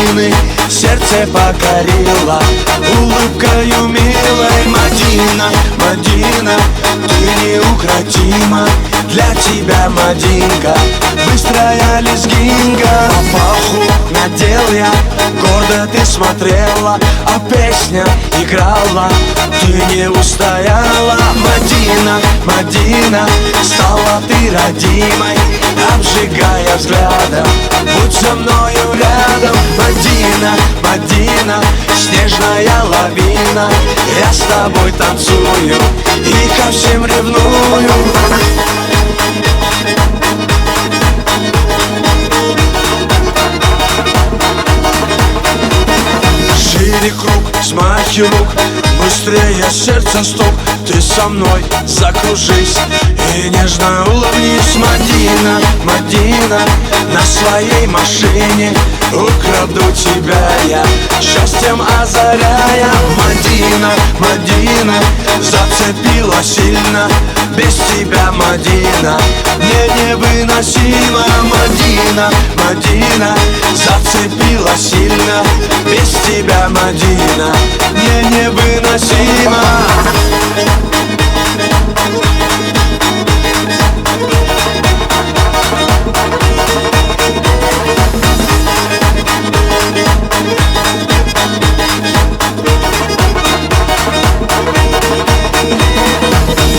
Мадины сердце покорила улыбкою милой. Мадина, Мадина, ты неукротима. Для тебя, Мадинка, быстрая лезгинка. Папаху надел я, гордо ты смотрела, а песня играла, ты не устояла. Мадина, Мадина, стала ты родимой, обжигая взглядом, будь со мною рядом. Мадина, Мадина, снежная лавина, я с тобой танцую и ко всем ревную. Шире круг, смахи рук, быстрее сердце стук. Ты со мной закружись и нежно улыбнись. Мадина, Мадина, на своей машине украду тебя я, счастьем озаряя. Мадина, Мадина, зацепила сильно, без тебя, Мадина, мне невыносимо. Мадина, Мадина, зацепила сильно, без тебя, Мадина, мне невыносимо.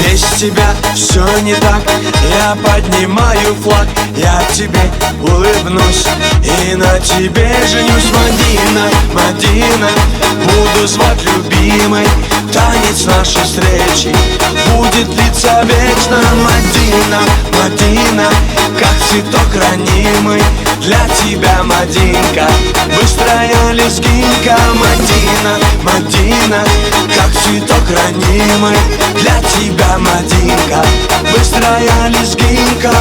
Без тебя все не так, я поднимаю флаг, я тебе улыбнусь и на тебе женюсь. Мадина, Мадина, буду звать любимой, танец нашей встречи будет длиться вечно. Мадина, Мадина, как цветок ранимый, для тебя, Мадинка, быстрая лезгинка. Мадина, Мадина, как цветок ранимый, для тебя, Мадинка, быстрая лезгинка.